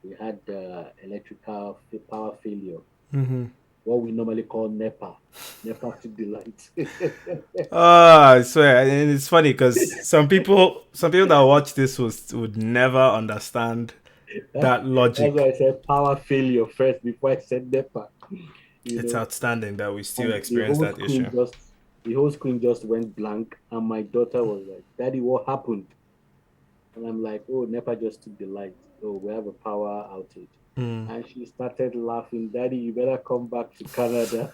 we had electrical power failure, Mm-hmm. what we normally call NEPA. NEPA to the light. Oh, I swear, and it's funny because some people that watch this would never understand that That's why logic. I said power failure first before I said NEPA. You It's know, outstanding that we still and experience that issue. the whole screen just went blank, and my daughter was like, "Daddy, what happened?" And I'm like, "Oh, NEPA just took the light. Oh, we have a power outage." Mm. And she started laughing. Daddy, you better come back to Canada.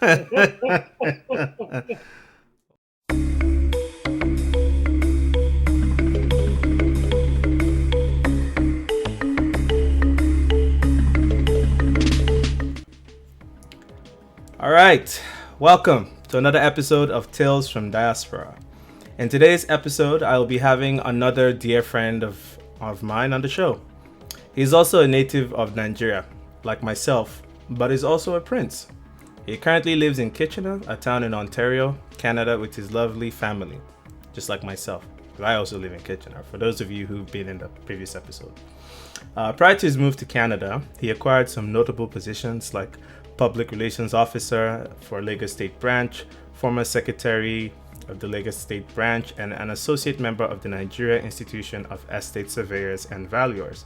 All right, welcome to another episode of Tales from Diaspora. In today's episode, I will be having another dear friend of mine on the show. He's also a native of Nigeria, like myself, but is also a prince. He currently lives in Kitchener, a town in Ontario, Canada, with his lovely family, just like myself. 'Cause I also live in Kitchener, for those of you who've been in the previous episode. Prior to his move to Canada, he acquired some notable positions like Public Relations Officer for Lagos State Branch, former Secretary of the Lagos State Branch, and an associate member of the Nigeria Institution of Estate Surveyors and Valuers.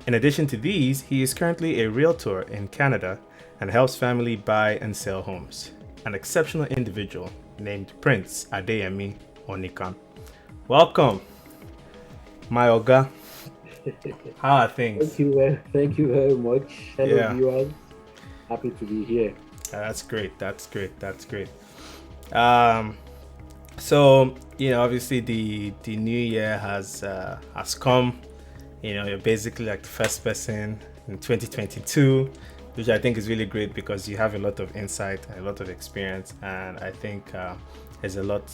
In addition to these, he is currently a realtor in Canada and helps family buy and sell homes. An exceptional individual named Prince Adeyemi Onikan. Welcome, my Oga. How are things? Thank you very much. Hello, Yeah, viewers. Happy to be here. that's great. That's great. That's great. Um, so obviously the new year has come. You're basically like the first person in 2022, which I think is really great because you have a lot of insight and a lot of experience, and I think there's a lot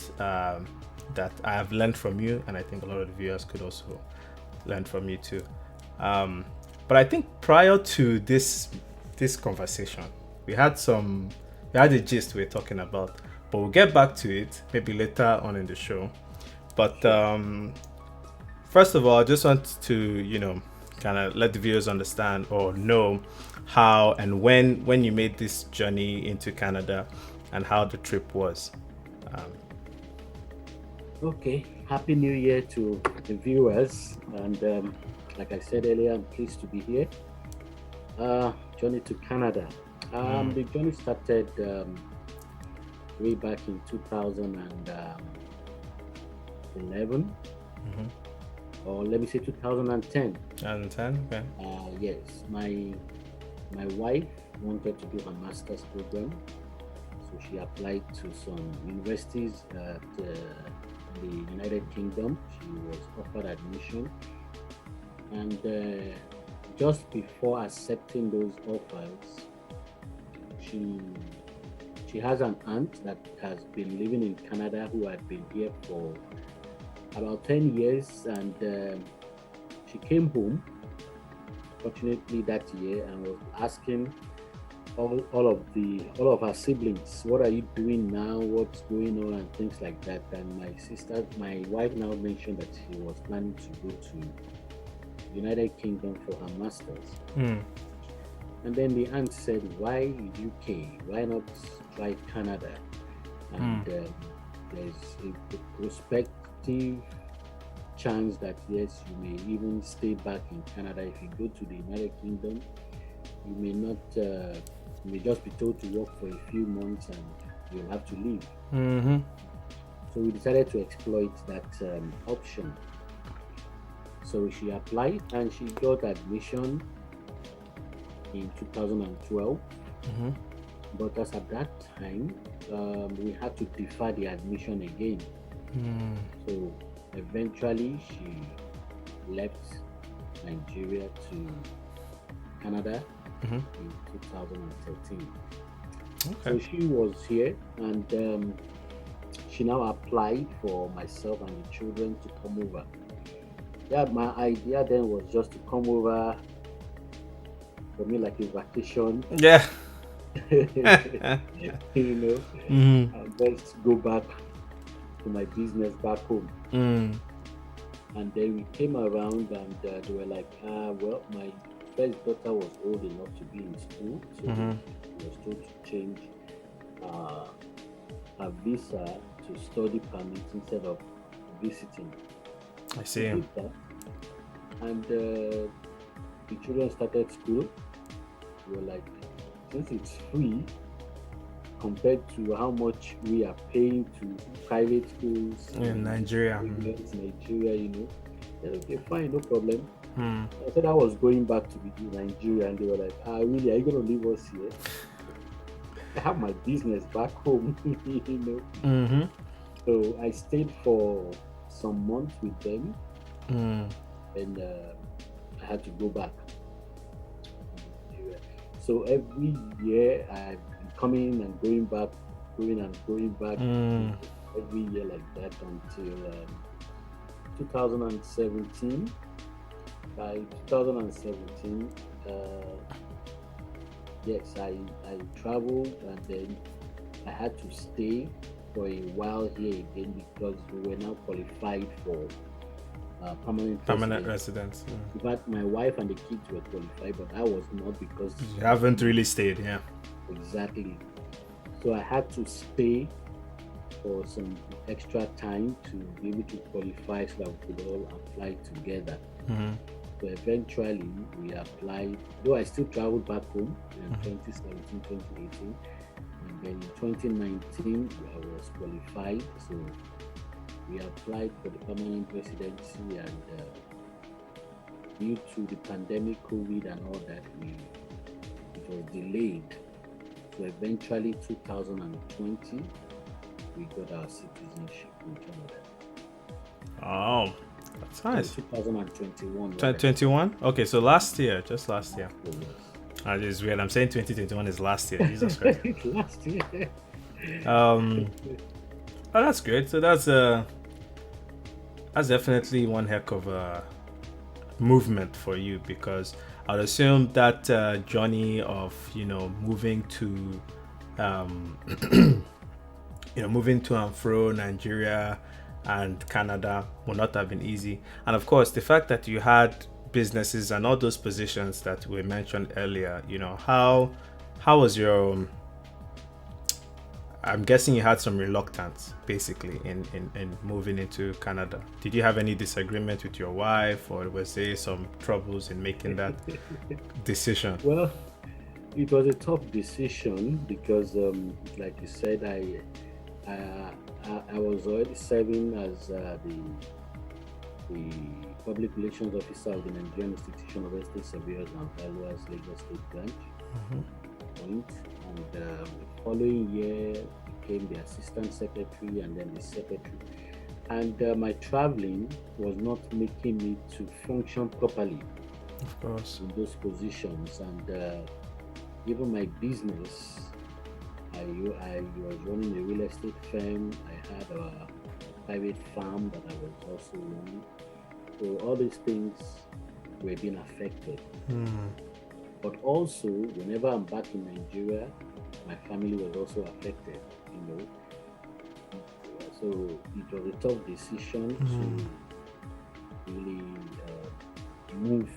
that I have learned from you, and I think a lot of the viewers could also learn from you too. Um, but I think prior to this conversation, we had some we had a gist we are talking about, but we'll get back to it maybe later on in the show. But Sure. first of all, I just want to kind of let the viewers understand or know how and when you made this journey into Canada and how the trip was. Um, Okay. Happy New Year to the viewers. And like I said earlier, I'm pleased to be here. Journey to Canada. mm, The journey started way back in 2011, mm-hmm. or let me say 2010. 2010, okay. Yes, my wife wanted to do her master's program, so she applied to some universities at the United Kingdom. She was offered admission, and just before accepting those offers, she she has an aunt that has been living in Canada who had been here for about 10 years, and she came home fortunately that year and was asking all of her siblings, what are you doing now, what's going on, and things like that. And my wife now mentioned that she was planning to go to United Kingdom for her masters. Mm, And then the aunt said, why UK, why not try Canada? And mm, there's a prospective chance that yes, you may even stay back in Canada. If you go to the United Kingdom, you may not you may just be told to work for a few months and you'll have to leave. mm-hmm. So we decided to exploit that option. So she applied and she got admission in 2012. Mm-hmm. But as at that time, we had to defer the admission again. Mm, So eventually she left Nigeria to Canada mm-hmm. in 2013. Okay. So she was here, and she now applied for myself and the children to come over. Yeah, my idea then was just to come over for me like a vacation, Yeah. you know, Mm, and just go back to my business back home. mm, And then we came around, and they were like, well, my first daughter was old enough to be in school, so we was told to change uh, a visa to study permit instead of visiting. I We see. did that, and the children started school. We were like, since it's free compared to how much we are paying to private schools In Nigeria. Nigeria, Said, okay, fine, no problem. Hmm. I said I was going back to Nigeria, and they were like, really, are you going to leave us here? I have my business back home, Mm-hmm. So I stayed for some months with them, Mm. and I had to go back to Nigeria. So every year I've been coming and going back, going and going back, every year like that until 2017. By 2017, yes, I traveled, and then I had to stay for a while here again because we were now qualified for permanent residence. In fact, my wife and the kids were qualified, but I was not because You haven't really stayed, yeah. exactly. So I had to stay for some extra time to be able to qualify so that we could all apply together. So eventually we applied, though I still traveled back home in 2017, 2018. And then in 2019, I was qualified. So we applied for the permanent residency, and due to the pandemic, COVID, and all that, it was delayed. So eventually, 2020, we got our citizenship in Canada. Oh, that's nice. 2021. 2021? Okay, so last year, just last year. Oh, yes. That is weird. I'm saying 2021 is last year. Jesus Christ. Last year. Oh, that's great. So that's definitely one heck of a movement for you, because I'd assume that journey of moving to moving to and fro Nigeria and Canada would not have been easy. And of course, the fact that you had businesses and all those positions that we mentioned earlier, how was your I'm guessing you had some reluctance basically in moving into Canada. Did you have any disagreement with your wife, or was there some troubles in making that decision? Well, it was a tough decision because, like you said, I was already serving as the public relations officer of the Nigerian Institution of Estate Surveyors and Valuers Lagos State Branch. And the following year became the assistant secretary and then the secretary. And my traveling was not making me to function properly. Of course. In those positions, and even my business, I was running a real estate firm. I had a private farm that I was also running. So all these things were being affected. But also, whenever I'm back in Nigeria, my family was also affected, So it was a tough decision to really move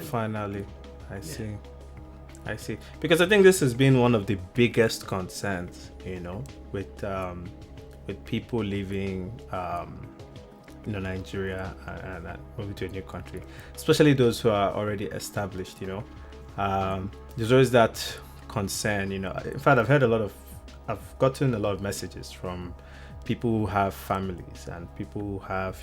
finally. I see. Because I think this has been one of the biggest concerns, with people leaving, Nigeria and moving to a new country, especially those who are already established. There's always that concern. In fact, I've gotten a lot of messages from people who have families and people who have,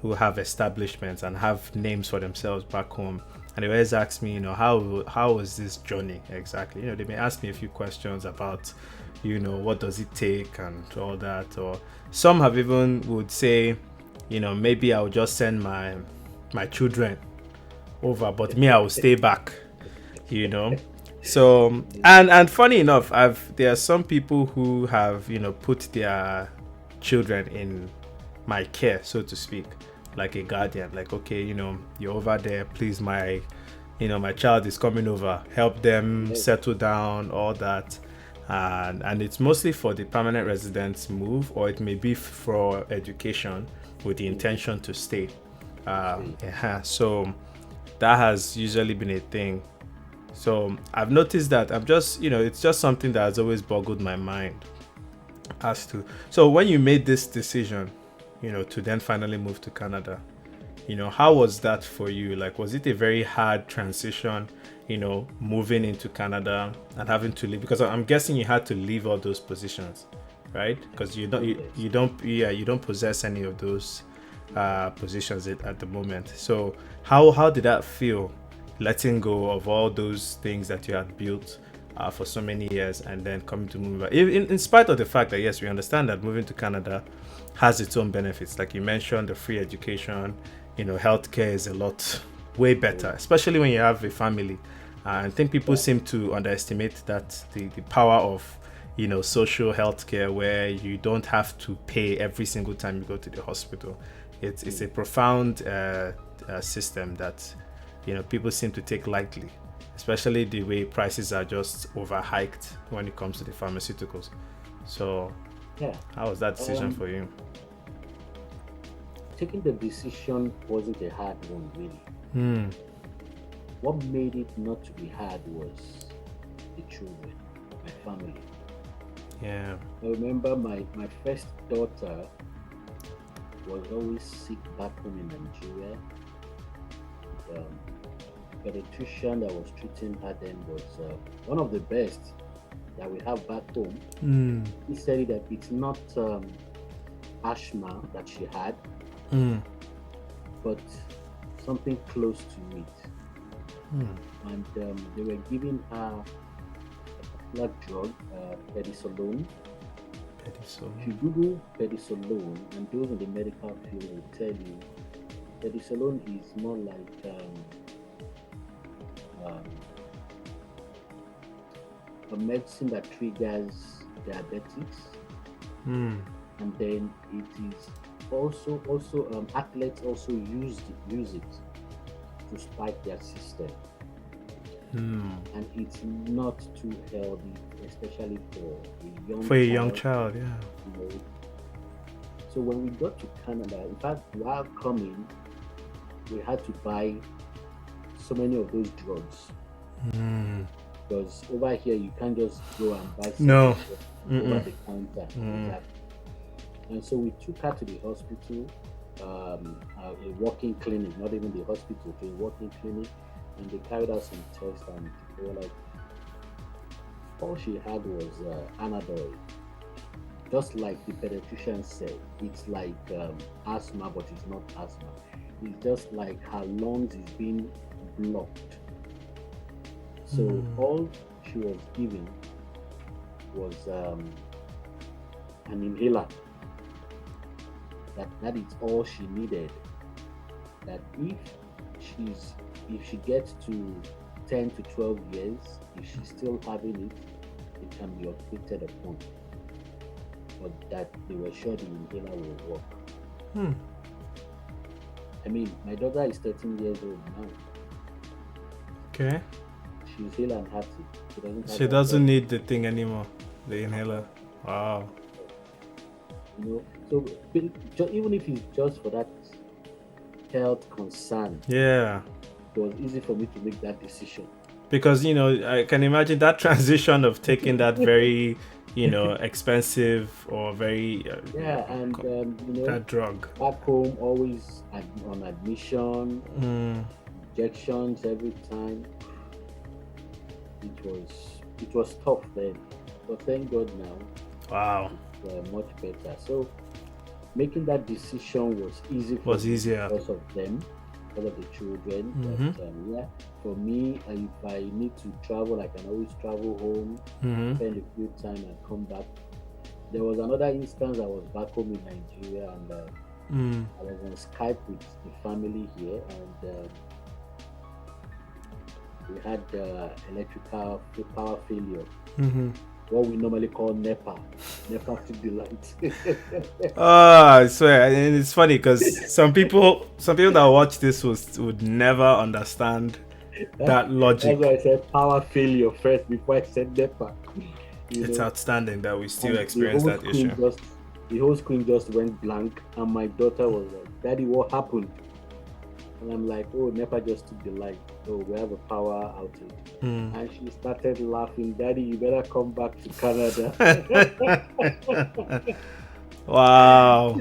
who have establishments and have names for themselves back home. And they always ask me, how was this journey exactly? They may ask me a few questions about, what does it take and all that. Or some have even would say, maybe I'll just send my children over, but me, I will stay back, So, and funny enough, there are some people who have, put their children in my care, so to speak, like a guardian, like, okay, you're over there, please, my child is coming over, help them settle down, all that. And it's mostly for the permanent residence move, or it may be for education with the intention to stay. So that has usually been a thing. So I've noticed that I'm just, it's just something that has always boggled my mind as to. So when you made this decision, to then finally move to Canada, how was that for you? Like, was it a very hard transition, moving into Canada and having to leave? Because I'm guessing you had to leave all those positions, right? Because you don't possess any of those positions at the moment. So how did that feel, letting go of all those things that you had built for so many years and then coming to move back? In spite of the fact that, yes, we understand that moving to Canada has its own benefits. Like you mentioned, the free education, healthcare is a lot way better, especially when you have a family. I think people seem to underestimate that the power of social healthcare, where you don't have to pay every single time you go to the hospital. It's a profound system that people seem to take lightly, especially the way prices are just overhiked when it comes to the pharmaceuticals. So how was that decision for you? Taking the decision wasn't a hard one, really. What made it not to be hard was the children, my family. Yeah. I remember my first daughter was always sick back home in Nigeria. The pediatrician that was treating her then was one of the best that we have back home. He said that it's not asthma that she had, but something close to it. And they were giving her a particular drug, prednisolone. If you Google prednisolone, and those in the medical field will tell you, prednisolone is more like a medicine that triggers diabetics, and then it is also athletes also use it to spike their system, and it's not too healthy, especially for a young child. So when we got to Canada, in fact, while coming, we had to buy so many of those drugs, because over here you can't just go and buy something over the counter. And so we took her to the hospital, a walking clinic, not even the hospital, to a walking clinic, and they carried out some tests, and they were like, all she had was anadol. Just like the pediatrician said, it's like asthma, but it's not asthma. It's just like her lungs is being blocked. So all she was given was an inhaler. That is all she needed. That if she gets to 10 to 12 years, if she's still having it, it can be operated upon. But that they were sure the inhaler will work. I mean, my daughter is 13 years old now. Okay. She's ill and happy. She doesn't need the thing anymore, the inhaler. Wow. So even if it's just for that health concern, it was easy for me to make that decision. Because I can imagine that transition of taking that very expensive or very that drug back home, always on admission, injections every time. It was tough then, but thank God now. Wow. It's much better. So making that decision was easier because of them, because of the children. But, for me, if I need to travel, I can always travel home, spend a few time and come back. There was another instance. I was back home in Nigeria, and I was on Skype with the family here, and we had electrical power failure. What we normally call NEPA took the light. I swear, and it's funny because some people that watch this would never understand that logic. That's why I said power failure first before I said NEPA. It's outstanding that we still experience that issue. The whole screen just went blank, and my daughter was like, "Daddy, what happened?" And I'm like, oh, NEPA just took the light. Oh, we have a power outage. Mm. And she started laughing, Daddy, you better come back to Canada. Wow.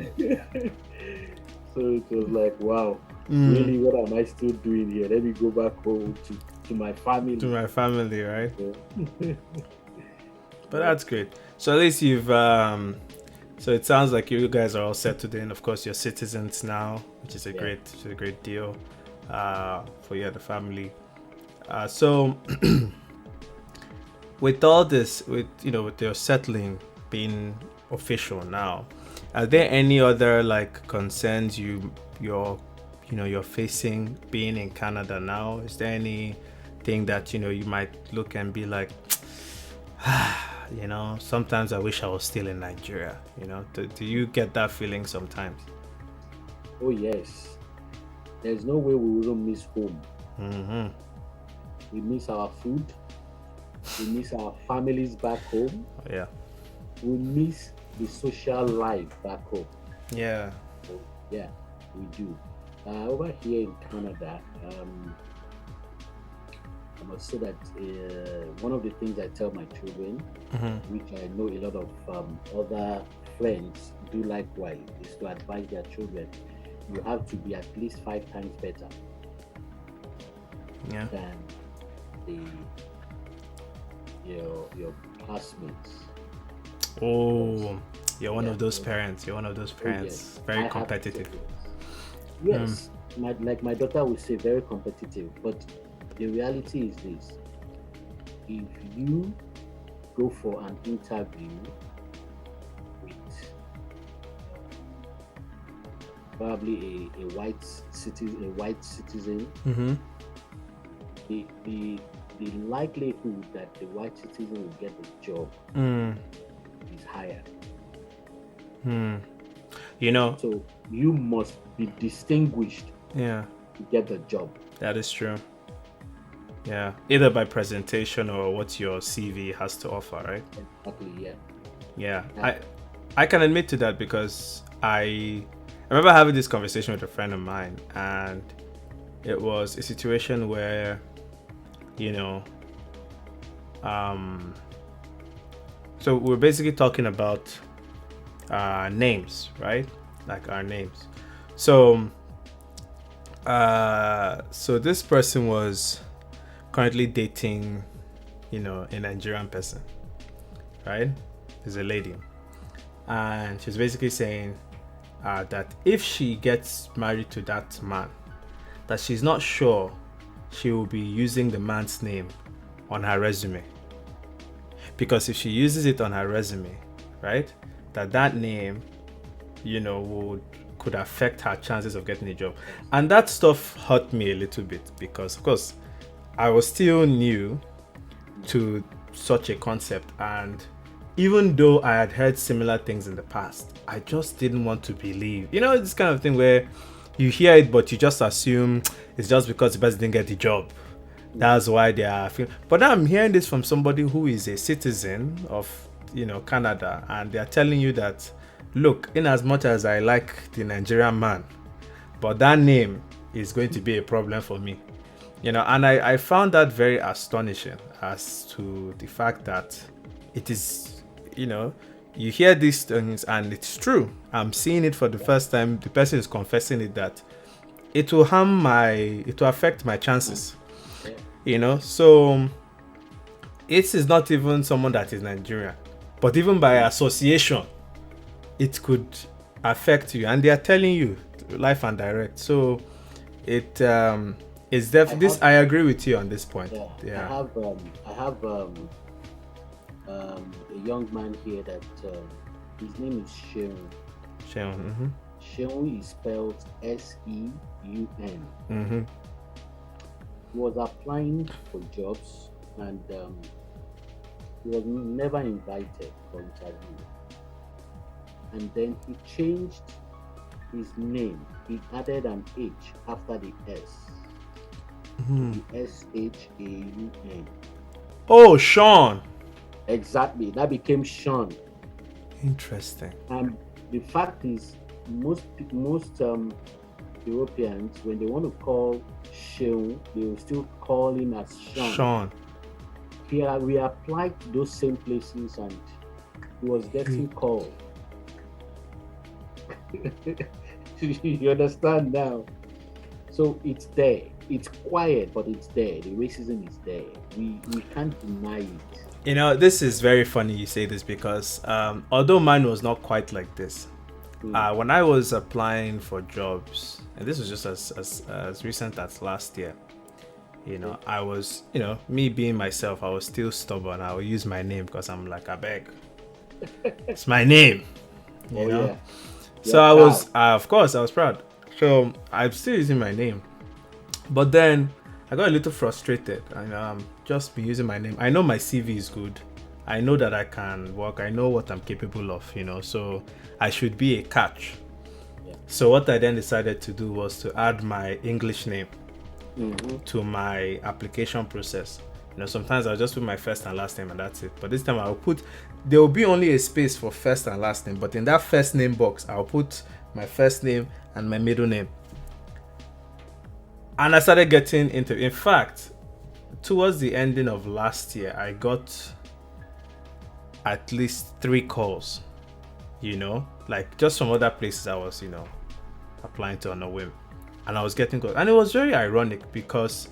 So it was like, wow, Mm. really, what am I still doing here? Let me go back home to my family. To my family, right? Yeah. But that's great. So at least you've so it sounds like you guys are all settled in. Of course, you're citizens now, which is a Yeah. great deal for you and the family. So with all this, with your settling being official now, are there any other like concerns you're facing being in Canada now? Is there anything that you might look and be like, sometimes I wish I was still in Nigeria? Do you get that feeling sometimes? Oh, yes. There's no way we wouldn't miss home. Mm-hmm. We miss our food. We miss our families back home. Yeah. We miss the social life back home. Yeah. So, yeah, we do. Over here in Canada, I must say that one of the things I tell my children, Mm-hmm. which I know a lot of other friends do likewise, is to advise their children. You have to be at least 5 times better Yeah. than the your classmates. Oh, you're one Yeah. of those parents. You're one of those Oh, parents. yes. Very I have to competitive. say yes. Like my daughter would say, very competitive. But the reality is this: if you go for an interview with probably a white citizen, Mm-hmm. the the the likelihood that the white citizen will get the job Mm. is higher. Hmm. You know, So you must be distinguished yeah, to get the job. that is true. Yeah, either by presentation or what your CV has to offer, right? Exactly, yeah. Yeah, Yeah. I can admit to that because I remember having this conversation with a friend of mine, and it was a situation where, you know, so we're basically talking about names, right? Like our names. So, so this person was currently dating, a Nigerian person, right? Is a lady, and she's basically saying that if she gets married to that man, that she's not sure she will be using the man's name on her resume, because if she uses it on her resume, right, that name, could affect her chances of getting a job. And that stuff hurt me a little bit because, of course, I was still new to such a concept, and even though I had heard similar things in the past, I just didn't want to believe. This kind of thing where you hear it, but you just assume it's just because the person didn't get the job. That's why they are feeling. But now I'm hearing this from somebody who is a citizen of, Canada, and they are telling you that, look, in as much as I like the Nigerian man, but that name is going to be a problem for me. And I found that very astonishing as to the fact that it is, you hear these things and it's true. I'm seeing it for the first time. The person is confessing it, that it will affect my chances. So it is not even someone that is Nigerian, but even by association, it could affect you, and they are telling you life and direct. So it is definitely this. I agree with you on this point. Yeah. I have a young man here that his name is Sheun. Sheun. Mm-hmm. Sheun is spelled Seun. Mm-hmm. He was applying for jobs, and he was never invited for interview. And then he changed his name. He added an H after the S. Mm-hmm. The Shaun. Oh, Sean. Exactly. That became Sean. Interesting. And the fact is, most the Europeans, when they want to call Seun, they will still call him as Sean. Sean. Here we applied to those same places and he was getting called. You understand now? So it's there. It's quiet, but it's there. The racism is there. We can't deny it. You know, this is very funny you say this because although mine was not quite like this, when I was applying for jobs, and this was just as recent as last year, you know, I was, you know, me being myself, I was still stubborn. I would use my name because I'm like, I beg. It's my name. You know? Yeah. So I was, of course, I was proud. So I'm still using my name. But then I got a little frustrated and just be using my name. I know my CV is good. I know that I can work. I know what I'm capable of, you know, so I should be a catch. Yeah. So what I then decided to do was to add my English name to my application process. You know, sometimes I'll just put my first and last name and that's it. But this time I'll put, there will be only a space for first and last name. But in that first name box, I'll put my first name and my middle name. And I started getting into, in fact, towards the ending of last year, I got at least 3 calls, you know, like just from other places I was, you know, applying to on a whim. And I was getting calls. And it was very ironic because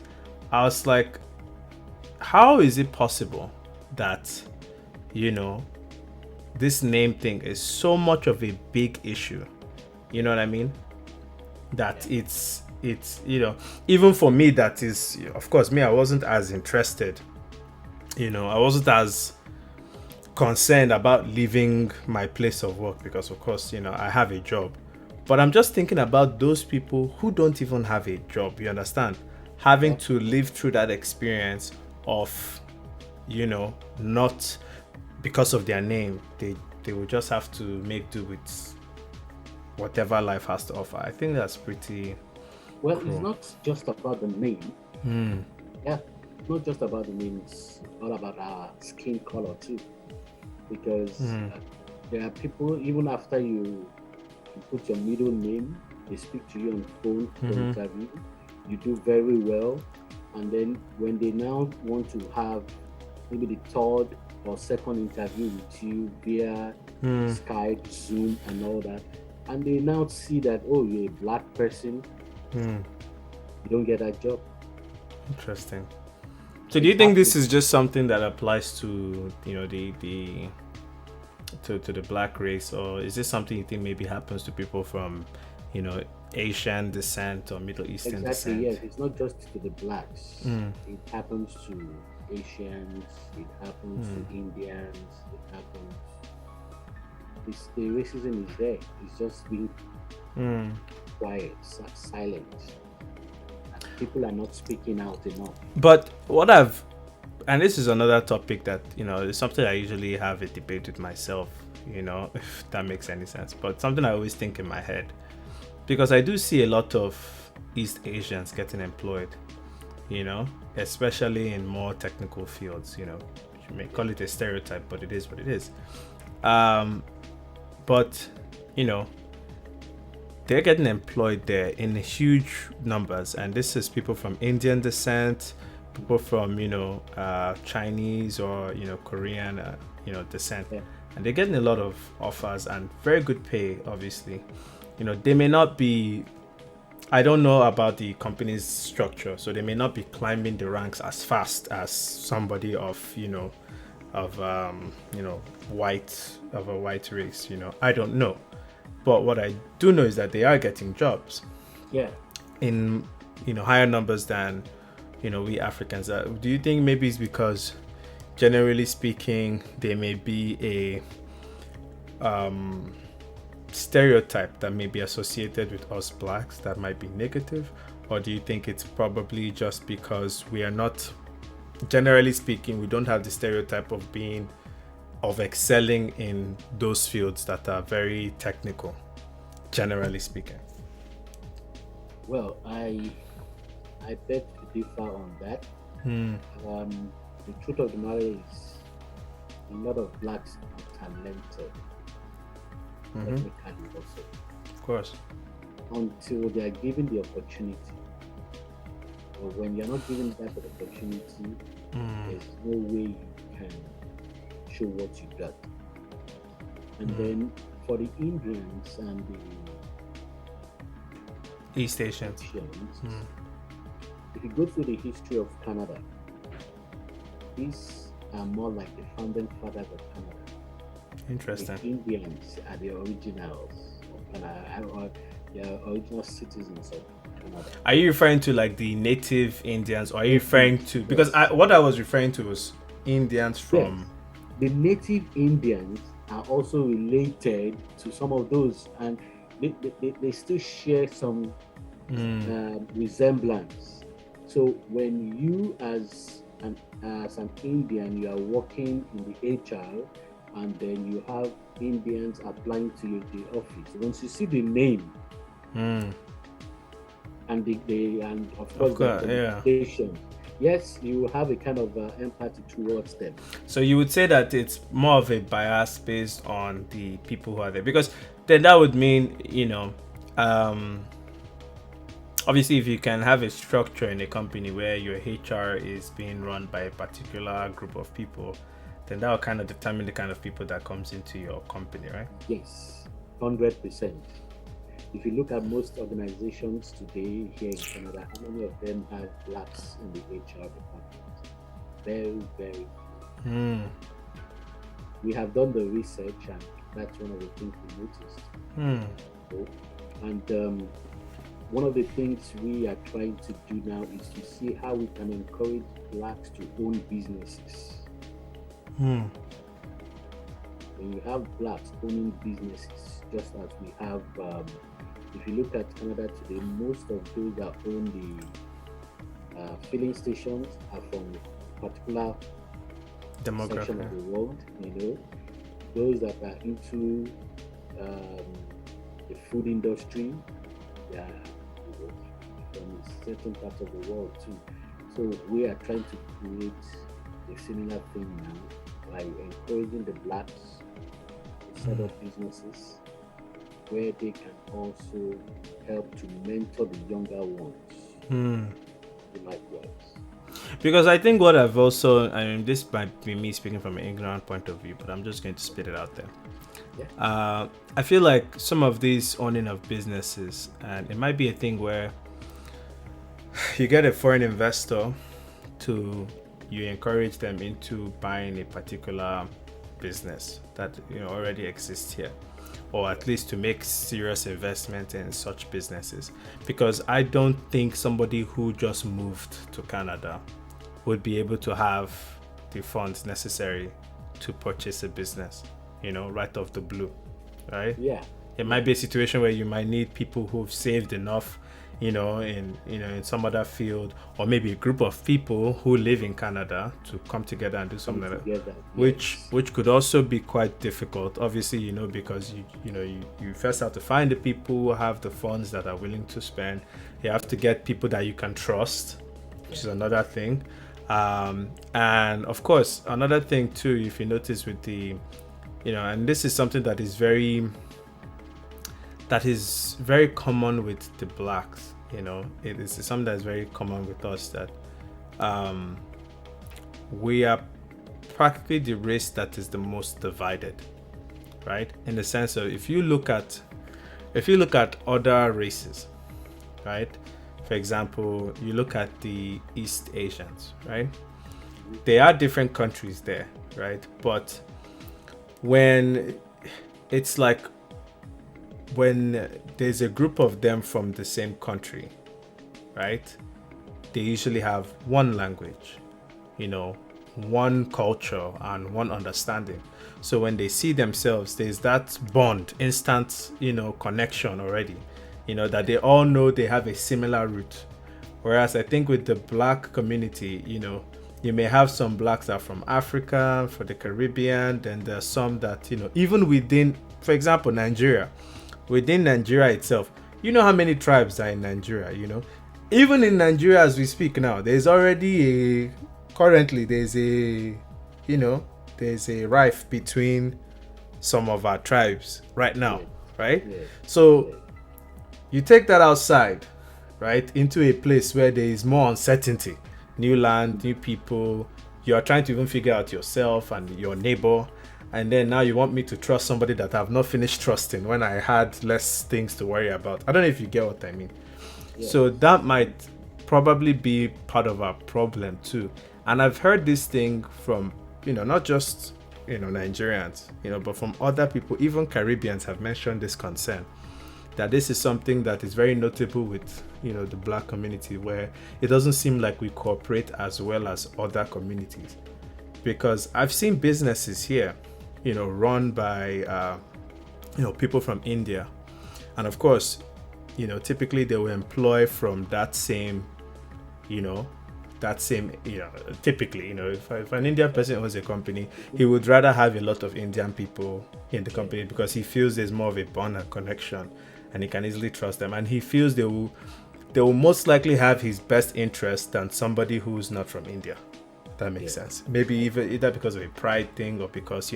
I was like, how is it possible that, you know, this name thing is so much of a big issue? You know what I mean? That it's, you know, even for me, that is, of course, me, I wasn't as interested, you know, I wasn't as concerned about leaving my place of work because, of course, you know, I have a job. But I'm just thinking about those people who don't even have a job, you understand? Having to live through that experience of, you know, not because of their name, they will just have to make do with whatever life has to offer. I think that's pretty well cool. It's not just about the name. Yeah, it's not just about the name, it's all about our skin color too, because there are people, even after you put your middle name, they speak to you on phone for interview, you do very well, and then when they now want to have maybe the third or second interview with you via Skype, Zoom and all that, and they now see that, oh, you're a black person, you don't get that job. Interesting. So do you think this is just something that applies to, you know, to the black race, or is this something you think maybe happens to people from, you know, Asian descent or Middle Eastern descent? Yes, it's not just to the blacks. It happens to Asians, it happens to Indians, it happens. The racism is there. It's just being quiet, silent. People are not speaking out enough. But and this is another topic that, you know, it's something I usually have a debate with myself, you know, if that makes any sense. But something I always think in my head, because I do see a lot of East Asians getting employed, you know, especially in more technical fields, you know. You may call it a stereotype, but it is what it is. But, you know, they're getting employed there in huge numbers. And this is people from Indian descent, people from, you know, Chinese or, you know, Korean, you know, descent. Yeah. And they're getting a lot of offers and very good pay, obviously. You know, they may not be, I don't know about the company's structure, so they may not be climbing the ranks as fast as somebody of, you know, of a white race, you know. I don't know. But what I do know is that they are getting jobs. Yeah. In, you know, higher numbers than, you know, we Africans. Do you think maybe it's because, generally speaking, there may be a stereotype that may be associated with us blacks that might be negative? Or do you think it's probably just because we are not, generally speaking, we don't have the stereotype of excelling in those fields that are very technical, generally speaking? Well, I beg to differ on that. The truth of the matter is, a lot of blacks are talented, technically also. Of course. until they are given the opportunity. But when you're not given that opportunity, there's no way you can show what you got. And then for the Indians and the East Asians, if you go through the history of Canada, these are more like the founding fathers of Canada. interesting. The Indians are the originals of Canada, or the original citizens of Canada. Are you referring to like the native Indians, or are you referring to, because what I was referring to was Indians from the native Indians are also related to some of those, and they still share some resemblance. So when you as an Indian, you are working in the HR, and then you have Indians applying to the office. Once you see the name and and of course the communication, yes, you have a kind of empathy towards them. So you would say that it's more of a bias based on the people who are there, because then that would mean, obviously, if you can have a structure in a company where your HR is being run by a particular group of people, then that will kind of determine the kind of people that comes into your company, right? Yes, 100%. If you look at most organizations today here in Canada, how many of them have blacks in the HR department? Very, very few. We have done the research, and that's one of the things we noticed. And one of the things we are trying to do now is to see how we can encourage blacks to own businesses. When you have blacks owning businesses, just as we have, if you look at Canada today, most of those that own the filling stations are from a particular section of the world. Those that are into the food industry, they are from certain parts of the world too. So we are trying to create a similar thing now by encouraging the blacks to set up businesses where they can also help to mentor the younger ones. Likewise. Because I think what I've also, this might be me speaking from an ignorant point of view, but I'm just going to spit it out there. I feel like some of these owning of businesses, and it might be a thing where you get a foreign investor you encourage them into buying a particular business that already exists here, or at least to make serious investment in such businesses, because I don't think somebody who just moved to Canada would be able to have the funds necessary to purchase a business, right off the blue, right? Yeah. It might be a situation where you might need people who've saved enough, in some other field, or maybe a group of people who live in Canada to come together and do something like that, which could also be quite difficult, obviously, because you first have to find the people who have the funds that are willing to spend. You have to get people that you can trust, which is another thing. And of course, another thing too, if you notice with the, and this is something that is very common with the blacks, it is something that is very common with us, that we are practically the race that is the most divided, right? In the sense of, if you look at other races, right? For example, you look at the East Asians, right? There are different countries there, right? But when there's a group of them from the same country, right? They usually have one language, one culture and one understanding. So when they see themselves, there's that bond, instant, connection already, that they all know they have a similar root. Whereas I think with the black community, you may have some blacks that are from Africa, for the Caribbean, then there are some that, even within, for example, Nigeria, within Nigeria itself, how many tribes are in Nigeria, Even in Nigeria as we speak now, there's already there's a rift between some of our tribes right now, right? So You take that outside, right, into a place where there is more uncertainty, new land, new people. You are trying to even figure out yourself and your neighbor, and then now you want me to trust somebody that I've not finished trusting when I had less things to worry about. I don't know if you get what I mean. Yeah. So that might probably be part of our problem too. And I've heard this thing from, not just, Nigerians, but from other people, even Caribbeans have mentioned this concern, that this is something that is very notable with, the Black community, where it doesn't seem like we cooperate as well as other communities. Because I've seen businesses here, run by, people from India. And of course, typically they will employ from that same, typically, if an Indian person owns a company, he would rather have a lot of Indian people in the company because he feels there's more of a bond and connection and he can easily trust them. And he feels they will most likely have his best interest than somebody who's not from India. That makes sense. Maybe either because of a pride thing or because,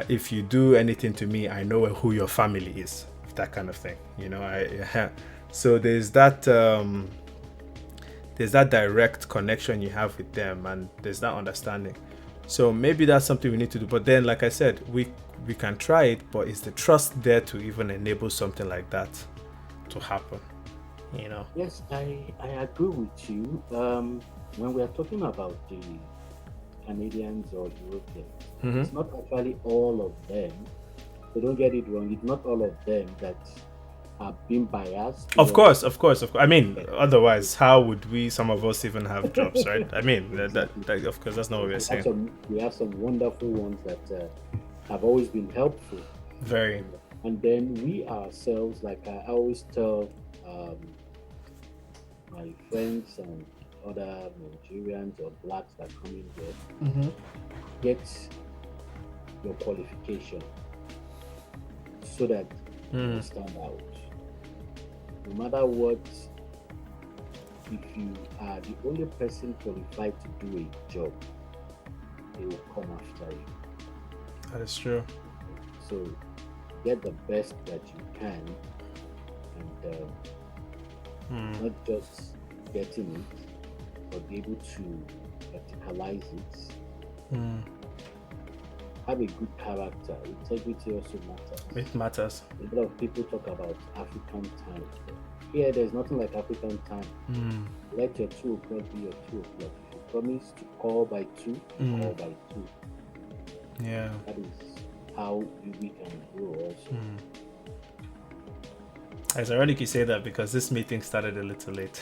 if you do anything to me, I know who your family is. That kind of thing, so there's that direct connection you have with them, and there's that understanding. So maybe that's something we need to do. But then, like I said, we can try it, but is the trust there to even enable something like that to happen? Yes, I agree with you. When we are talking about the Canadians or Europeans, it's not actually all of them. So don't get it wrong. It's not all of them that are being biased. Of course. I mean, otherwise, how would some of us even have jobs, right? I mean, that of course, that's not what we're saying. We have some wonderful ones that have always been helpful. Very. And then we ourselves, like I always tell my friends and other Nigerians or Blacks that come in here, get your qualification, so that you stand out. No matter what, if you are the only person qualified to do a job, they will come after you. That is true. So get the best that you can, and not just getting it, but be able to verticalize it. Have a good character. Integrity also matters. It matters. A lot of people talk about African time. Here, there's nothing like African time. Let your 2 o'clock be your 2 o'clock. If you promise to call by 2, call by 2. Yeah. That is how we can grow also. It's ironic you say that because this meeting started a little late.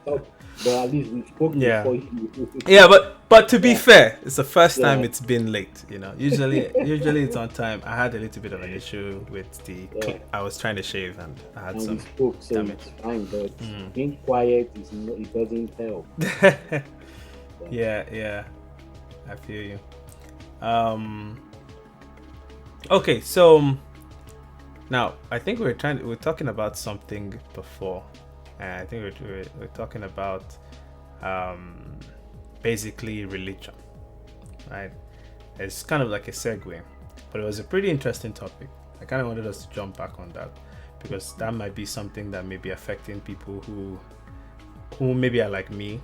But at least we spoke before you. Yeah, but to be fair, it's the first time it's been late. Usually it's on time. I had a little bit of an issue with I was trying to shave and I had some. We spoke, so it's fine. But being quiet it doesn't help. Yeah, I feel you. Okay, so now I think we're talking about something before. I think we're talking about basically religion, right? It's kind of like a segue, but it was a pretty interesting topic. I kind of wanted us to jump back on that because that might be something that may be affecting people who maybe are like me,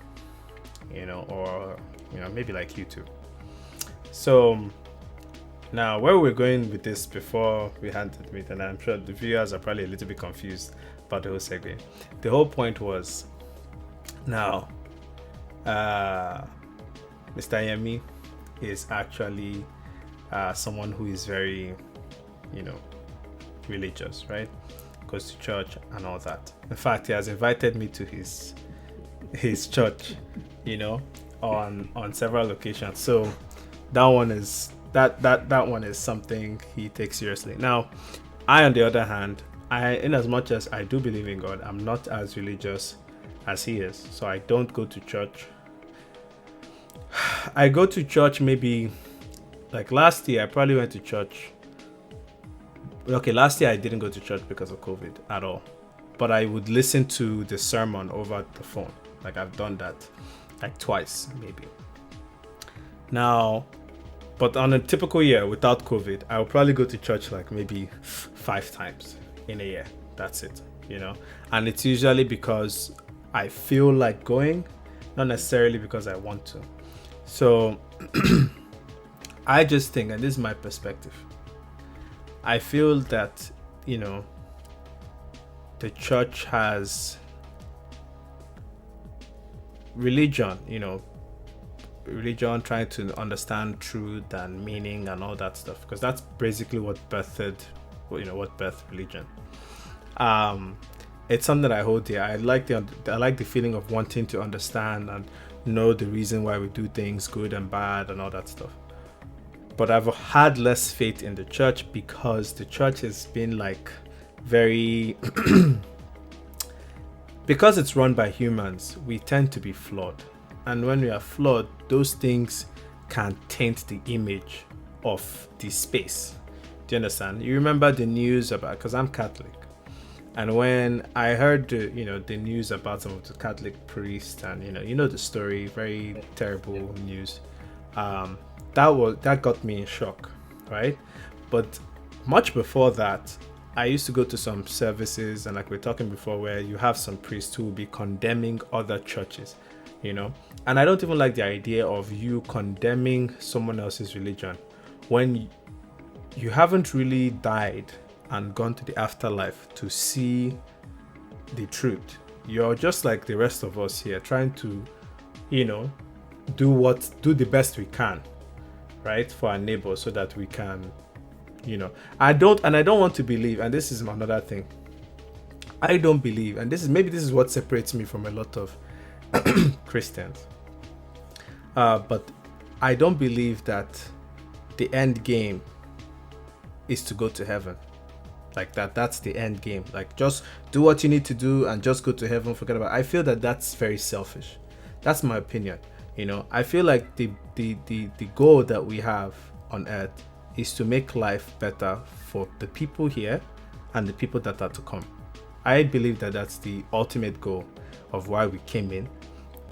or maybe like you too. So now where we're going with this before we hand it to me, and I'm sure the viewers are probably a little bit confused about the whole segue. The whole point was now Mr. Yemi is actually someone who is very religious, right? Goes to church and all that. In fact, he has invited me to his church, on several occasions. So that one is that one is something he takes seriously. Now, I, on the other hand, in as much as I do believe in God, I'm not as religious as he is. So I don't go to church. I go to church maybe like last year. I probably went to church. Okay, last year I didn't go to church because of COVID at all. But I would listen to the sermon over the phone. Like I've done that like twice maybe. Now, but on a typical year without COVID, I would probably go to church like maybe 5 times in a year. That's it, and it's usually because I feel like going, not necessarily because I want to. So I just think, and this is my perspective, I feel that the church has religion trying to understand truth and meaning and all that stuff, because that's basically what birthed religion. It's something that I hold dear. I like the feeling of wanting to understand and know the reason why we do things, good and bad and all that stuff. But I've had less faith in the church because the church has been like very because it's run by humans, we tend to be flawed. And when we are flawed, those things can taint the image of the space. Do you understand? You remember the news about, because I'm Catholic, and when I heard the news about some of the Catholic priests and the story, very terrible news, that got me in shock, right? But much before that, I used to go to some services, and like we were talking before, where you have some priests who will be condemning other churches, and I don't even like the idea of you condemning someone else's religion when you haven't really died and gone to the afterlife to see the truth. You're just like the rest of us here, trying to do the best we can, right, for our neighbors, so that we can I don't want to believe, and this is another thing, I don't believe, and this is what separates me from a lot of Christians, but I don't believe that the end game is to go to heaven, like that's the end game, like just do what you need to do and just go to heaven, forget about it. I feel that that's very selfish. That's my opinion. I feel like the goal that we have on earth is to make life better for the people here and the people that are to come. I believe that that's the ultimate goal of why we came in,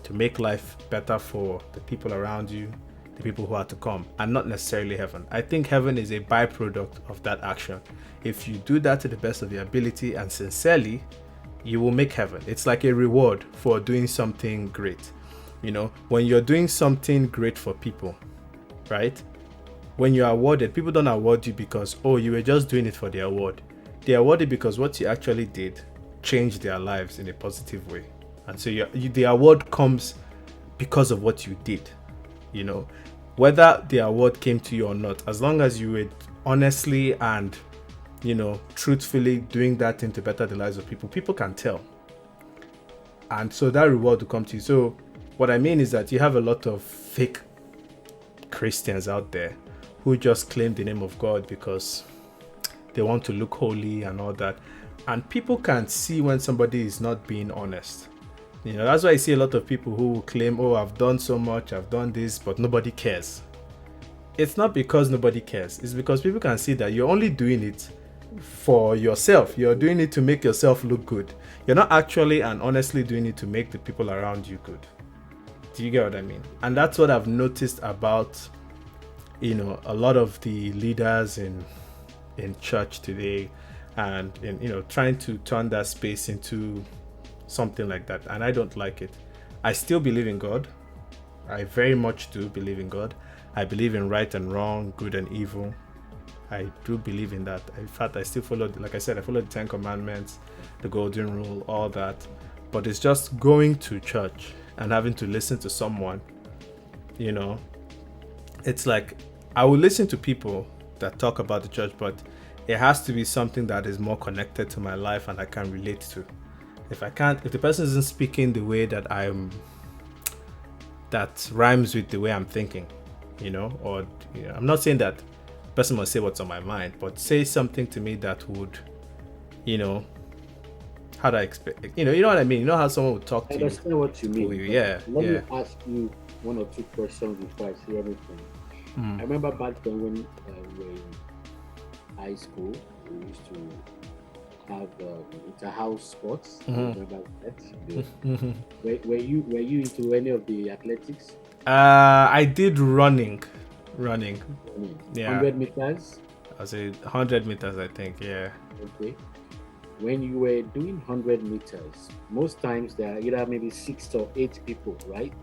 to make life better for the people around you, the people who are to come, and not necessarily heaven. I think heaven is a byproduct of that action. If you do that to the best of your ability and sincerely, you will make heaven. It's like a reward for doing something great. When you're doing something great for people, right? When you're awarded, people don't award you because, you were just doing it for the award. They award you because what you actually did changed their lives in a positive way. And so the award comes because of what you did. Whether the award came to you or not, as long as you were honestly and, truthfully doing that thing to better the lives of people, people can tell. And so that reward will come to you. So what I mean is that you have a lot of fake Christians out there who just claim the name of God because they want to look holy and all that. And people can see when somebody is not being honest. That's why I see a lot of people who claim, I've done so much, I've done this, but nobody cares. It's not because nobody cares. It's because people can see that you're only doing it for yourself. You're doing it to make yourself look good. You're not actually and honestly doing it to make the people around you good. Do you get what I mean? And that's what I've noticed about a lot of the leaders in church today, and in trying to turn that space into something like that. And I don't like it. I still believe in God. I very much do believe in God. I believe in right and wrong, good and evil. I do believe in that. In fact, I still follow, like I said, I follow the 10 Commandments, the Golden Rule, all that. But it's just going to church and having to listen to someone, it's like I will listen to people that talk about the church, but it has to be something that is more connected to my life and I can relate to. If the person isn't speaking the way that that rhymes with the way I'm thinking, or I'm not saying that the person must say what's on my mind, but say something to me that would, how do I expect, you know what I mean? You know how someone would talk to you. I understand what you mean. Yeah. Let me ask you one or two questions before I say anything. I remember back then when we were in high school, we used to have inter-house sports. Remember that? Were you into any of the athletics? I did running. Yeah. 100 meters? I say 100 meters, I think. Yeah. Okay. when you were doing 100 meters, most times there are either maybe 6 or 8 people, right?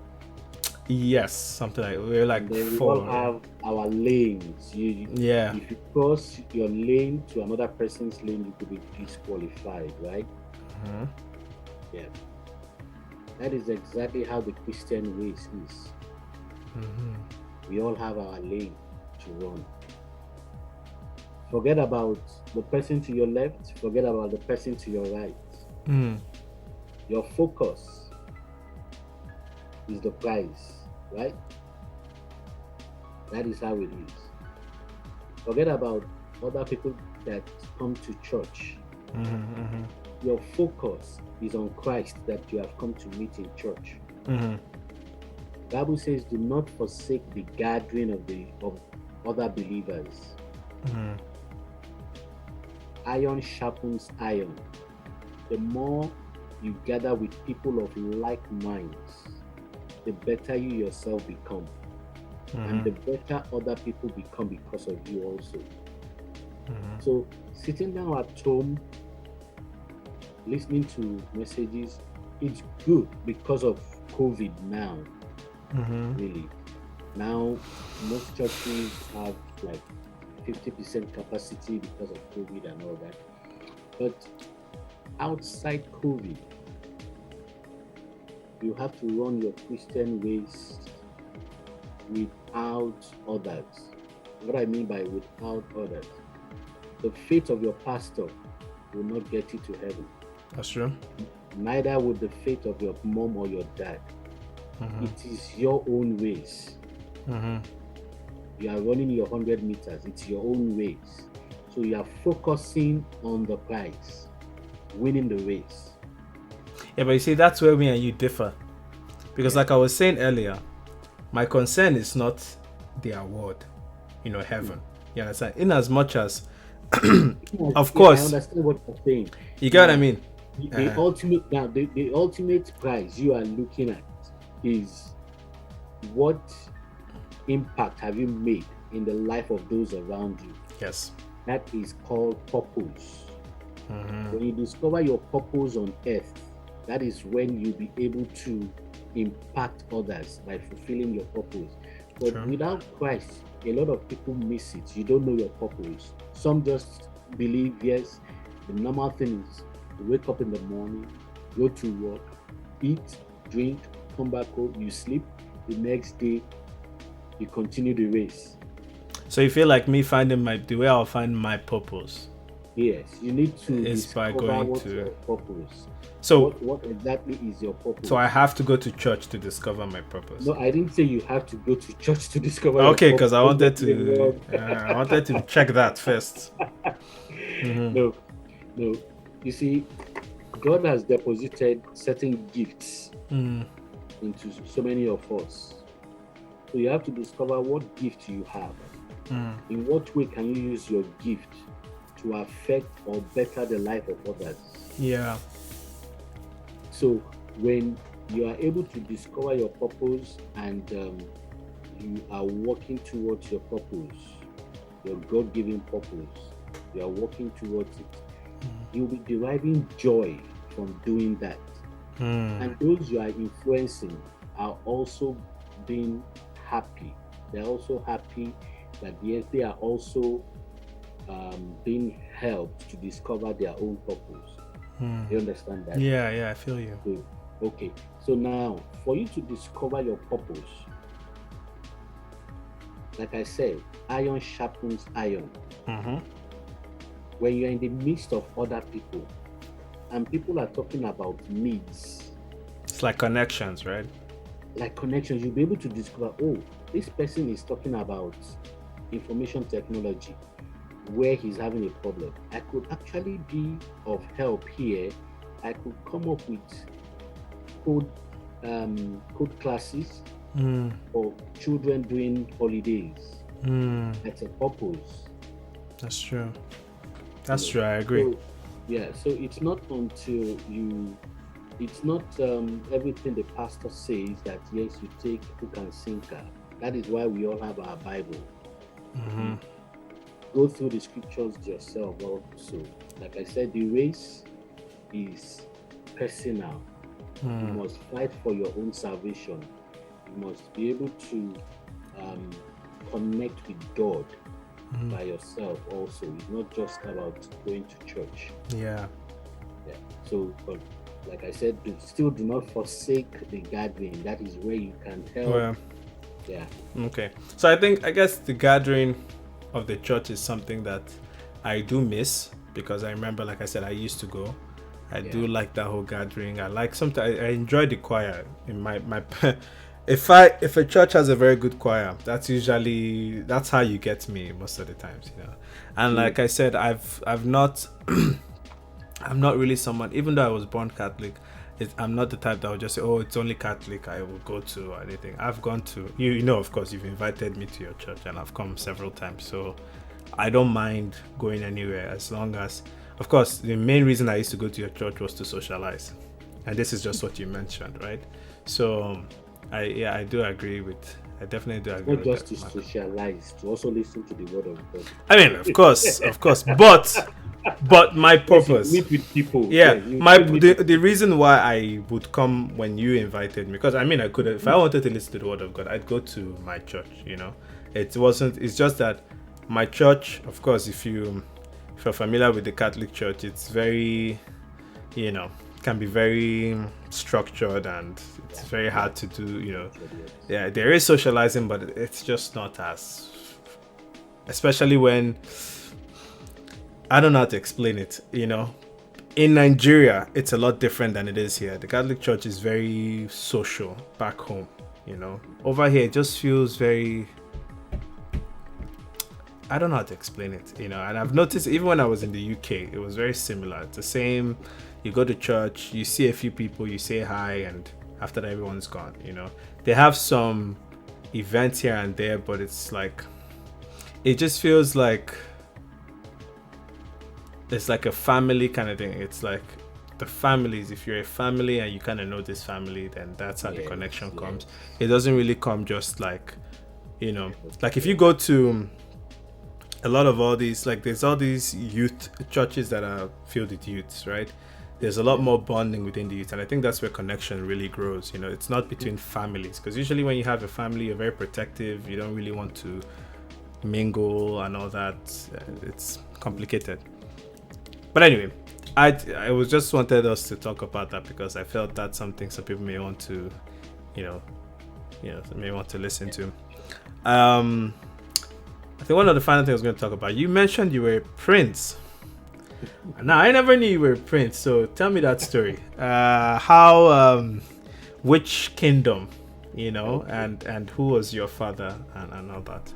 Yes, something like we're like And then we all 4. have our lanes. Yeah. If you cross your lane to another person's lane, you could be disqualified, right? Mm-hmm. Yeah. That is exactly how the Christian race is. Mm-hmm. We all have our lane to run. Forget about the person to your left, forget about the person to your right. Mm. Your focus is the prize, right? That is how it is. Forget about other people that come to church. Mm-hmm. Mm-hmm. Your focus is on Christ that you have come to meet in church. Mm-hmm. Bible says, "Do not forsake the gathering of other believers." Mm-hmm. Iron sharpens iron. The more you gather with people of like minds, the better you yourself become, and the better other people become because of you also. Mm-hmm. So sitting down at home, listening to messages, it's good because of COVID now. Mm-hmm. Really, now most churches have like 50% capacity because of COVID and all that. But outside COVID, you have to run your Christian race without others. What I mean by without others, the faith of your pastor will not get you to heaven. That's true. Neither would the faith of your mom or your dad. Mm-hmm. It is your own race. Mm-hmm. You are running your 100 meters. It's your own race. So you are focusing on the prize, winning the race. Yeah, but you see, that's where me and you differ. Because Yeah. like I was saying earlier, my concern is not the award, heaven. You understand? In as much as, of Yeah, I course, understand what you're saying. you get what I Now, mean? the ultimate prize you are looking at is what impact have you made in the life of those around you. Yes. That is called purpose. Mm-hmm. When you discover your purpose on earth, that is when you'll be able to impact others by fulfilling your purpose. But True. without Christ, a lot of people miss it. You don't know your purpose. Some just believe, yes, the normal thing is to wake up in the morning, go to work, eat, drink, come back home, you sleep. The next day, you continue the race. So you feel like me finding the way I'll find my purpose Yes, you need to is by discover going what's to. your purpose. So What exactly is your purpose? I have to go to church to discover my purpose. No, I didn't say you have to go to church to discover. Okay, your because I purpose. wanted to check that first. Mm-hmm. No. You see, God has deposited certain gifts into so many of us. So you have to discover what gift you have. In what way can you use your gift to affect or better the life of others? Yeah. So when you are able to discover your purpose and you are working towards your purpose, your God-given purpose, you are working towards it, you'll be deriving joy from doing that. And those you are influencing are also being happy. They're also happy that yes, they are also being helped to discover their own purpose. You understand that? Yeah, I feel you. Good. Okay. So now, for you to discover your purpose, like I said, iron sharpens iron. When you're in the midst of other people, and people are talking about needs, it's like connections, right? Like connections, you'll be able to discover, oh, this person is talking about information technology, where he's having a problem. I could actually be of help here. I could come up with code classes for children during holidays. That's a purpose. That's true. That's true. I agree. So it's not until it's not everything the pastor says that yes, you take hook and sinker. That is why we all have our Bible. go through the scriptures yourself also. Like I said, the race is personal. You must fight for your own salvation. You must be able to connect with God by yourself also. It's not just about going to church. Yeah. So, but like I said, still do not forsake the gathering. That is where you can help. Yeah. Okay. So I guess the gathering of the church is something that I do miss, because I remember, like I said, I used to go. I do like that whole gathering. I like sometimes I enjoy the choir in my if a church has a very good choir, that's how you get me most of the times, you know. And like I said, I've not I'm not really someone, even though I was born Catholic, I'm not the type that would just say, oh, it's only Catholic I will go to or anything. I've gone to, you know, of course, you've invited me to your church and I've come several times. So I don't mind going anywhere, as long as, of course, the main reason I used to go to your church was to socialize. And this is just what you mentioned, right? So I definitely do agree not just to socialize, to also listen to the word of God. I mean, of course, but my purpose, meet with people. The reason why I would come when you invited me, because I mean, I could, if I wanted to listen to the word of God, I'd go to my church, you know. It's just that my church, of course, if you're familiar with the Catholic Church, it's very, you know, can be very structured and it's very hard to do, you know. Yeah, there is socializing, but it's just not as, especially when, I don't know how to explain it, you know. In Nigeria, it's a lot different than it is here. The Catholic Church is very social back home, you know. Over here, it just feels very, I don't know how to explain it, you know. And I've noticed even when I was in the UK, it was very similar. It's the same. You go to church, you see a few people, you say hi, and after that, everyone's gone, you know. They have some events here and there, but it's like, it just feels like it's like a family kind of thing. It's like the families, if you're a family and you kind of know this family, then that's how the connection comes. It doesn't really come just like, you know, like if you go to a lot of all these, like there's all these youth churches that are filled with youths, right? There's a lot more bonding within the youth, and I think that's where connection really grows. You know, it's not between families, because usually when you have a family, you're very protective. You don't really want to mingle and all that. It's complicated. But anyway, I was just wanted us to talk about that, because I felt that's something some people may want to, may want to listen to. I think one of the final things I was going to talk about, you mentioned you were a prince. Now, I never knew you were a prince, so tell me that story. Which kingdom, you know, and who was your father and all that?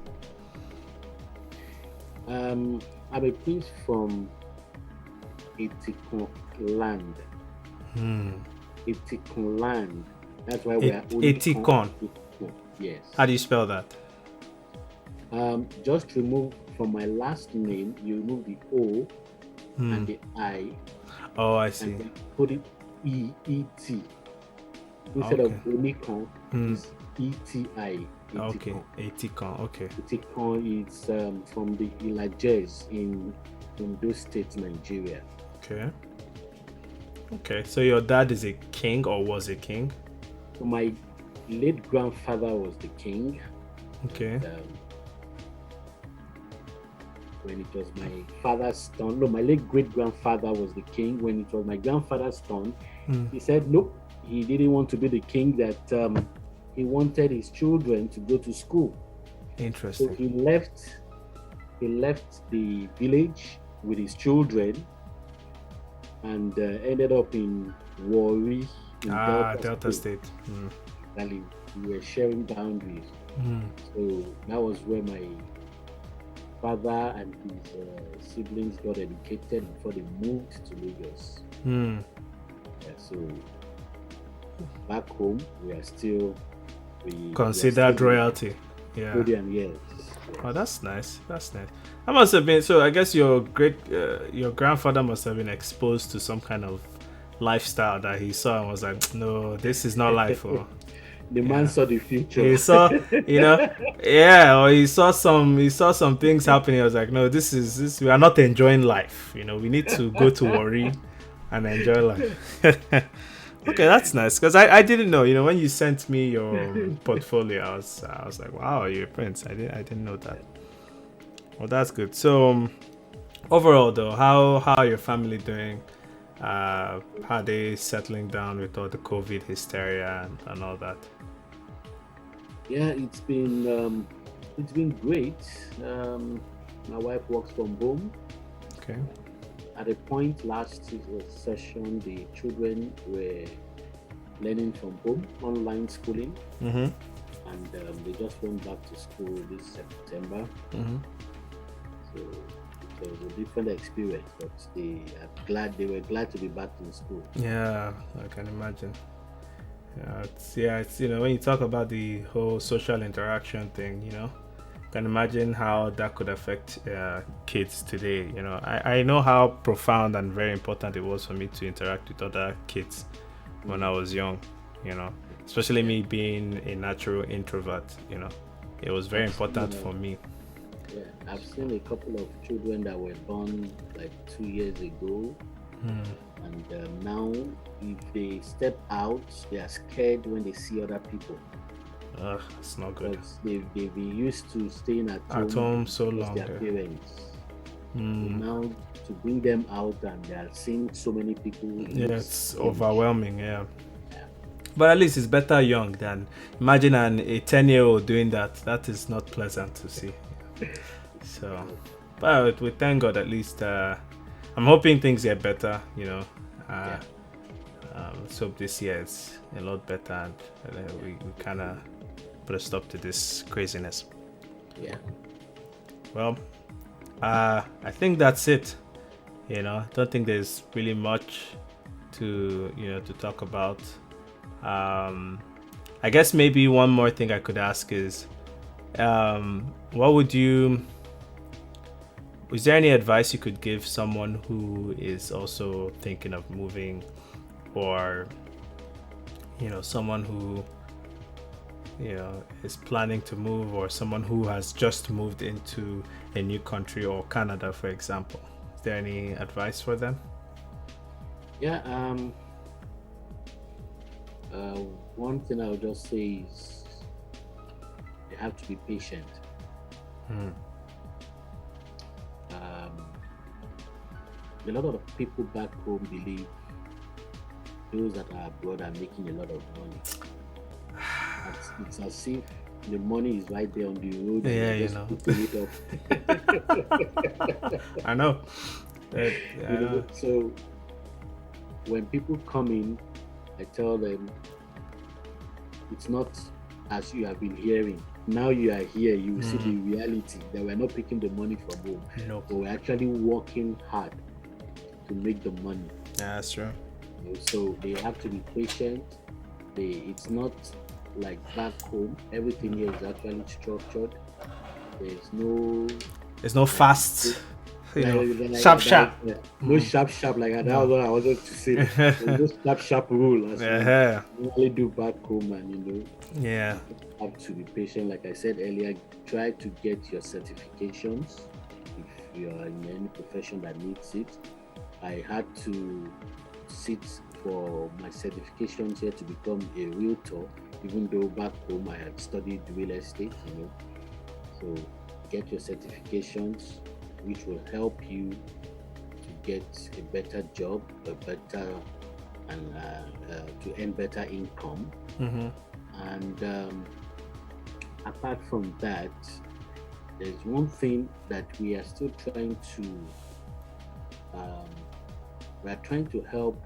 I'm a prince from Onikan land. Onikan land. That's why we are Onikan. Yes. How do you spell that? Just remove from my last name. You remove the O and the I. Oh, I see. And then put it E-E-T. Instead of Onikan, it's E-T-I. Okay, Onikan. Okay. Onikan is from the Ilajes in those states, Nigeria. Okay. So your dad is a king, or was a king? So my late grandfather was the king. Okay. And, when it was my father's turn, no, my late great grandfather was the king. When it was my grandfather's turn, he said nope, he didn't want to be the king. That he wanted his children to go to school. Interesting. So he left the village with his children and ended up in Warri, in Delta State. We were sharing boundaries. So that was where my father and his siblings got educated before they moved to Lagos. So back home, we are still considered royalty. Yeah. Yes. Oh, that's nice. That must have been. So I guess your grandfather must have been exposed to some kind of lifestyle that he saw and was like, no, this is not life. The man saw the future. He saw, or he saw some things happening. I was like, no, this. We are not enjoying life. We need to go to worry and enjoy life. Okay, that's nice because I didn't know. When you sent me your portfolio, I was like, wow, you're a prince. I didn't know that. Well, that's good. So overall, though, how are your family doing? How are they settling down with all the COVID hysteria and all that? Yeah, it's been great. My wife works from home. Okay. At a point last session, the children were learning from home, online schooling, Mm-hmm. and they just went back to school this September. Mm-hmm. So it was a different experience, but they were glad to be back in school. Yeah, I can imagine. It's when you talk about the whole social interaction thing, can imagine how that could affect kids today. I know how profound and very important it was for me to interact with other kids when I was young, especially me being a natural introvert. It was very important for me. Yeah, I've seen a couple of children that were born like 2 years ago, and now if they step out, they are scared when they see other people. It's not good. Because they've been used to staying at home so with long. their parents. Mm. Now to bring them out and they are seeing so many people. It's overwhelming. Yeah. But at least it's better young than imagine a 10-year-old doing that. That is not pleasant to see. So, but we thank God at least. I'm hoping things get better. Let's hope this year it's a lot better and we kind of put a stop to this craziness. Yeah. Well, I think that's it. I don't think there's really much to talk about. I guess maybe one more thing I could ask is, is there any advice you could give someone who is also thinking of moving, or someone who is planning to move, or someone who has just moved into a new country or Canada, for example? Is there any advice for them? Yeah. One thing I would just say is you have to be patient. A lot of people back home believe those that are abroad are making a lot of money. It's as if the money is right there on the road. Yeah, and putting it up. I know. So when people come in, I tell them it's not as you have been hearing. Now you are here, you will see the reality that we're not picking the money from home. No. But we're actually working hard to make the money. Yeah, that's true. So they have to be patient. It's not like back home. Everything here is actually structured. There's no fast, sharp. No sharp like that. That's what I wanted to say. There's no sharp rule as we normally do back home, and Yeah. you have to be patient. Like I said earlier, try to get your certifications if you are in any profession that needs it. I had to sit for my certifications here to become a realtor, even though back home I had studied real estate, So get your certifications, which will help you to get a better job, and to earn better income. And apart from that, there's one thing that we are still trying to help,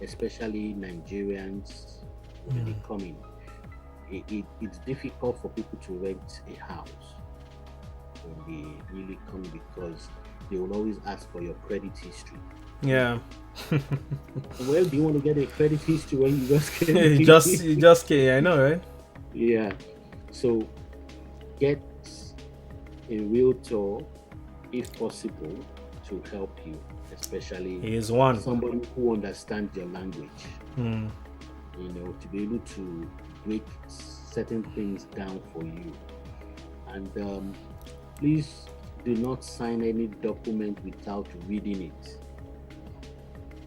especially Nigerians when they come in. It's difficult for people to rent a house when they really come, because they will always ask for your credit history. Yeah. Where do you want to get a credit history when you just came? you just came, I know, right? Yeah. So get a realtor if possible to help you, especially He is one. somebody who understands your language. To be able to break certain things down for you. And please do not sign any document without reading it.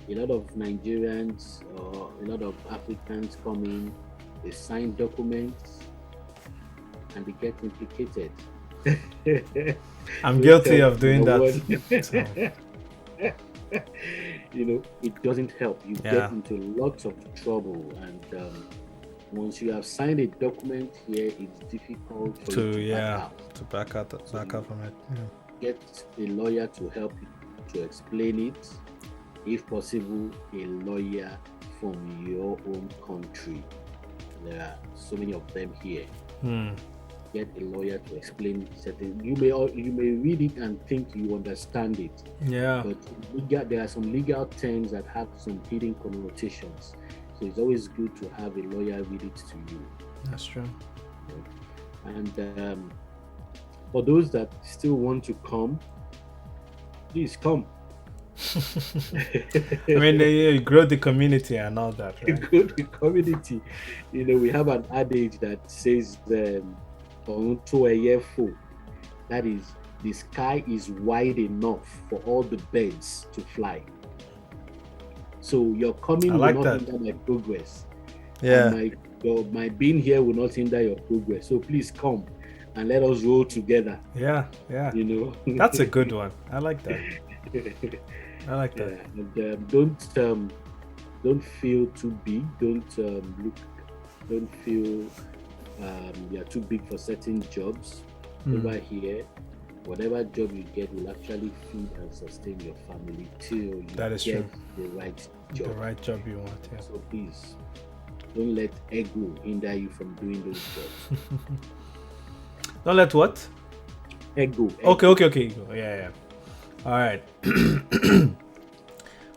A lot of Nigerians or a lot of Africans come in, they sign documents and they get implicated. I'm guilty of doing that. So. It doesn't help. You get into lots of trouble, and once you have signed a document here, it's difficult for you to back out from it. Yeah. Get a lawyer to help you to explain it. If possible, a lawyer from your own country. There are so many of them here. Get a lawyer to explain certain. You may read it and think you understand it. Yeah. But there are some legal terms that have some hidden connotations. So it's always good to have a lawyer read it to you. That's true. And for those that still want to come, please come. I mean, you grow the community and all that, right? Grow the community. We have an adage that says, that is, the sky is wide enough for all the birds to fly. So your coming will not hinder my progress. Yeah. And my being here will not hinder your progress. So please come and let us roll together. Yeah. That's a good one. I like that. And don't feel too big. Don't feel you're too big for certain jobs. Over here, whatever job you get will actually feed and sustain your family till you get the right job. The right job you want, yeah. So please, don't let ego hinder you from doing those jobs. Don't let what? Ego. Okay. Yeah. All right.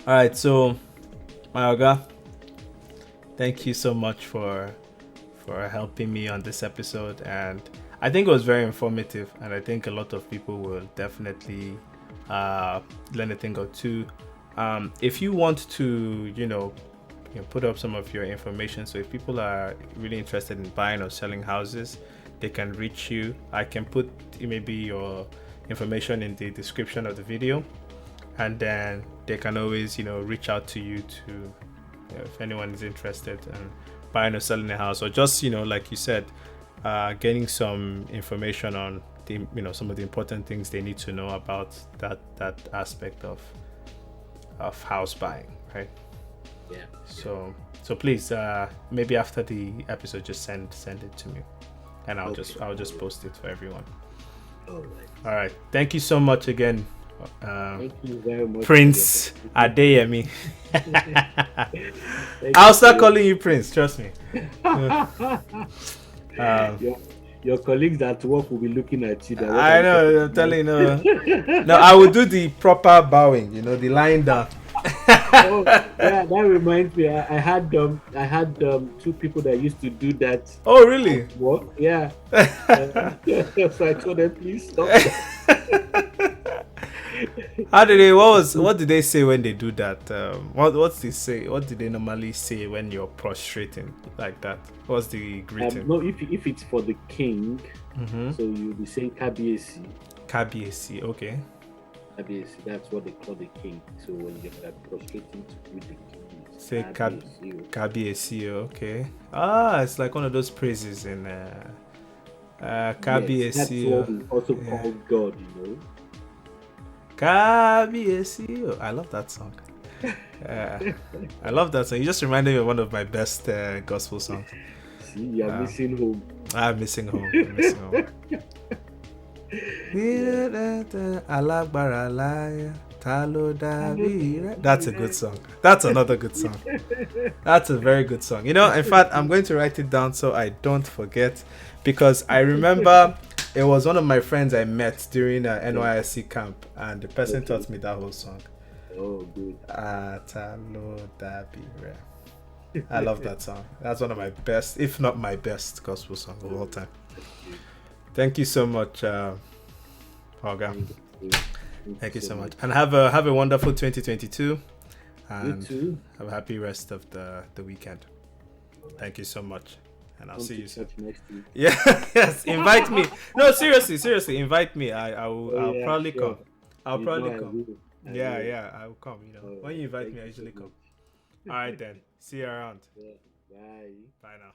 All right. So, my Oga, thank you so much for helping me on this episode, and I think it was very informative, and I think a lot of people will definitely learn a thing or two. If you want to, put up some of your information, so if people are really interested in buying or selling houses, they can reach you. I can put maybe your information in the description of the video, and then they can always reach out to you to if anyone is interested in buying or selling a house, or just like you said, getting some information on the some of the important things they need to know about that aspect of house buying, right? Yeah. So please, maybe after the episode, just send it to me, and I'll just post it for everyone. All right. Thank you so much again. Thank you very much, Prince Adeyemi. I'll start calling you Prince, trust me. Your colleagues at work will be looking at you. I know, I'm telling you. No, I will do the proper bowing, the lying down. Oh, yeah, that reminds me. I had two people that used to do that. Oh, really? Work. Yeah. So I told them, please stop. How did they? What did they say when they do that? What's they say? What did they normally say when you're prostrating like that? What's the greeting? No, if it's for the king, so you'll be saying Kabiesi. Kabiesi, okay. Kabiesi, that's what they call the king. So when you're prostrating to the king, say Kabiesi, okay. It's like one of those praises in Kabiesi. Yes, that's what we also call God, Kabiesi. I love that song. I love that song. You just reminded me of one of my best gospel songs. See, you're missing home. I'm missing home. That's a good song. That's another good song. That's a very good song. In fact, I'm going to write it down so I don't forget, because I remember it was one of my friends I met during a NYSC camp, and the person taught me that whole song. Oh, good. I love that song. That's one of my best, if not my best, gospel song of all time. Thank you so much, Oga. Thank you so much, and have a wonderful 2022, and you too. have a happy rest of the weekend. Thank you so much. and I'll Come see to you soon. church next week. Yeah, yes, invite me. No, seriously, invite me. Oh I'll yeah, probably sure. come. I'll You know probably I come. will. I Yeah, will. yeah, I'll come. You know, All when right. you invite me, Thank I you so usually come. All much. right then. See you around. Yeah. Bye. Bye now.